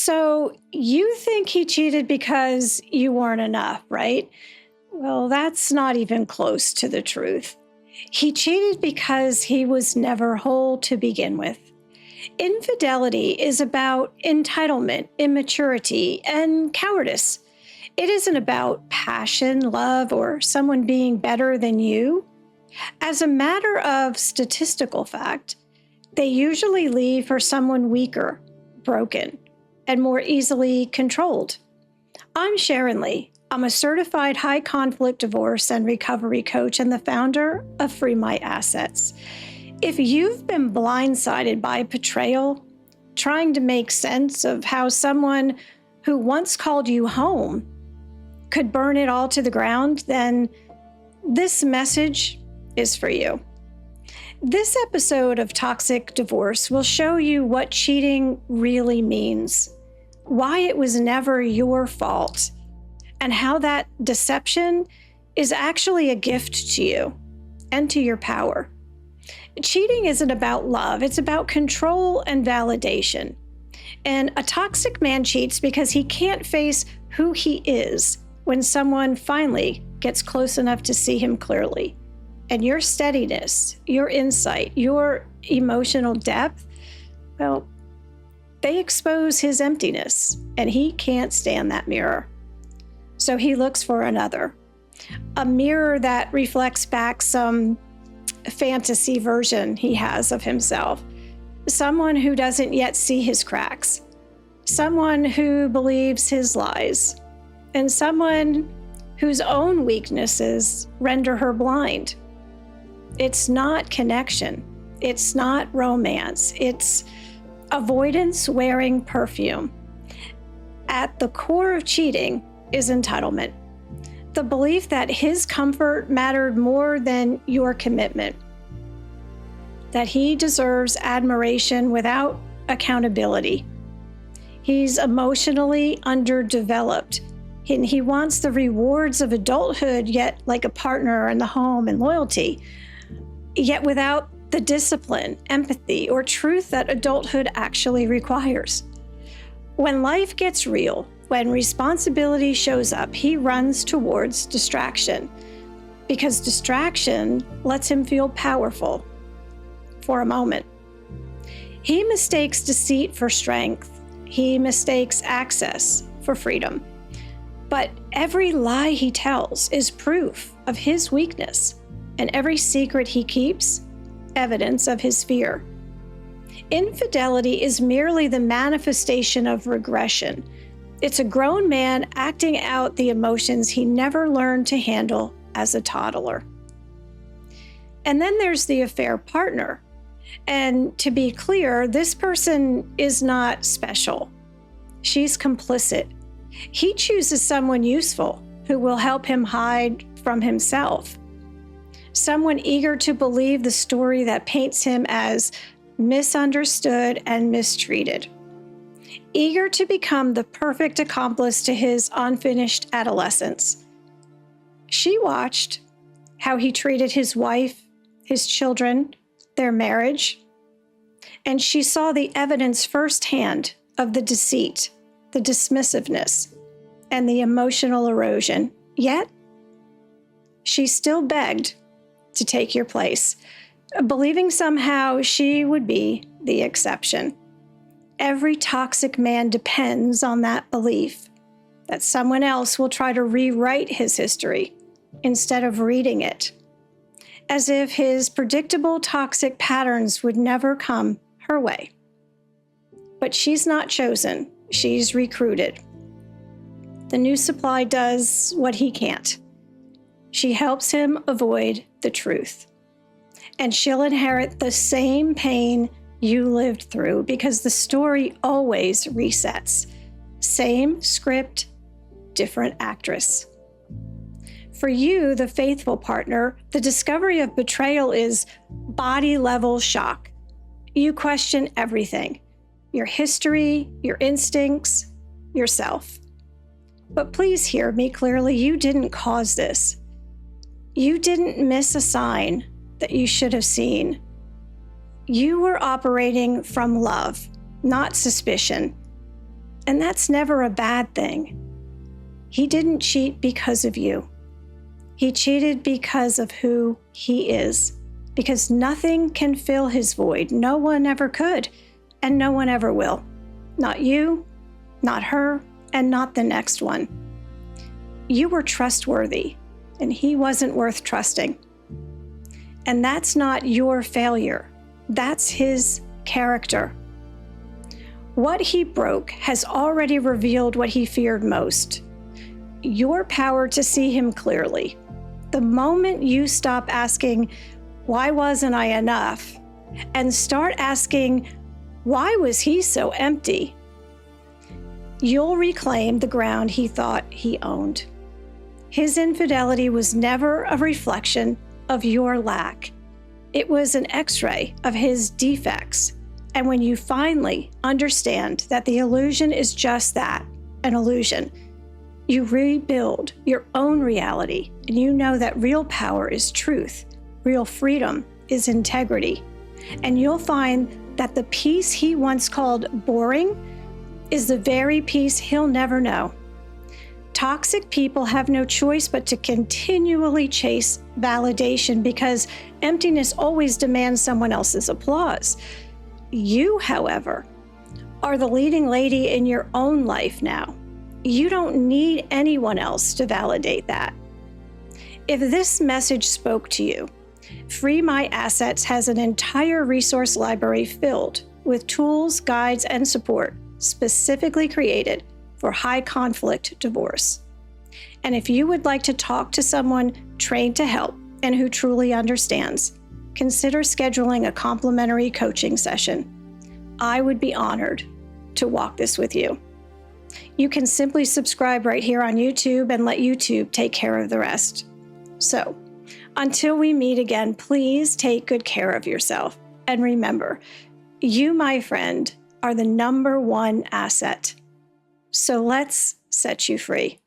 So you think he cheated because you weren't enough, right? Well, that's not even close to the truth. He cheated because he was never whole to begin with. Infidelity is about entitlement, immaturity, and cowardice. It isn't about passion, love, or someone being better than you. As a matter of statistical fact, they usually leave for someone weaker, broken, and more easily controlled. I'm Sharon. I'm a certified high conflict divorce and recovery coach and the founder of Free My Assets. If you've been blindsided by betrayal, trying to make sense of how someone who once called you home could burn it all to the ground, then this message is for you. This episode of Toxic Divorce will show you what cheating really means, why it was never your fault, and how that deception is actually a gift to you and to your power. Cheating isn't about love, it's about control and validation. And a toxic man cheats because he can't face who he is when someone finally gets close enough to see him clearly. And your steadiness, your insight, your emotional depth, well, they expose his emptiness, and he can't stand that mirror. So he looks for another, a mirror that reflects back some fantasy version he has of himself, someone who doesn't yet see his cracks, someone who believes his lies, and someone whose own weaknesses render her blind. It's not connection. It's not romance. It's avoidance wearing perfume. At the core of cheating is entitlement. The belief that his comfort mattered more than your commitment. That he deserves admiration without accountability. He's emotionally underdeveloped. And he wants the rewards of adulthood, yet like a partner and the home and loyalty, yet without the discipline, empathy, or truth that adulthood actually requires. When life gets real, when responsibility shows up, he runs towards distraction because distraction lets him feel powerful for a moment. He mistakes deceit for strength. He mistakes access for freedom. But every lie he tells is proof of his weakness, and every secret he keeps, evidence of his fear. Infidelity is merely the manifestation of regression. It's a grown man acting out the emotions he never learned to handle as a toddler. And then there's the affair partner. And to be clear, this person is not special. She's complicit. He chooses someone useful who will help him hide from himself. Someone eager to believe the story that paints him as misunderstood and mistreated. Eager to become the perfect accomplice to his unfinished adolescence. She watched how he treated his wife, his children, their marriage, and she saw the evidence firsthand of the deceit, the dismissiveness, and the emotional erosion. Yet, she still begged to take your place, believing somehow she would be the exception. Every toxic man depends on that belief that someone else will try to rewrite his history instead of reading it, as if his predictable toxic patterns would never come her way. But she's not chosen, she's recruited. The new supply does what he can't. She helps him avoid the truth. And she'll inherit the same pain you lived through because the story always resets. Same script, different actress. For you, the faithful partner, the discovery of betrayal is body-level shock. You question everything, your history, your instincts, yourself. But please hear me clearly, you didn't cause this. You didn't miss a sign that you should have seen. You were operating from love, not suspicion. And that's never a bad thing. He didn't cheat because of you. He cheated because of who he is, because nothing can fill his void. No one ever could, and no one ever will. Not you, not her, and not the next one. You were trustworthy, and he wasn't worth trusting. And that's not your failure. That's his character. What he broke has already revealed what he feared most: your power to see him clearly. The moment you stop asking, "Why wasn't I enough?" and start asking, "Why was he so empty?" you'll reclaim the ground he thought he owned. His infidelity was never a reflection of your lack. It was an X-ray of his defects. And when you finally understand that the illusion is just that, an illusion, you rebuild your own reality, and you know that real power is truth, real freedom is integrity. And you'll find that the peace he once called boring is the very peace he'll never know. Toxic people have no choice but to continually chase validation because emptiness always demands someone else's applause. You, however, are the leading lady in your own life now. You don't need anyone else to validate that. If this message spoke to you, Free My Assets has an entire resource library filled with tools, guides, and support specifically created for high conflict divorce. And if you would like to talk to someone trained to help and who truly understands, consider scheduling a complimentary coaching session. I would be honored to walk this with you. You can simply subscribe right here on YouTube and let YouTube take care of the rest. So, until we meet again, please take good care of yourself. And remember, you, my friend, are the #1 asset. So let's set you free.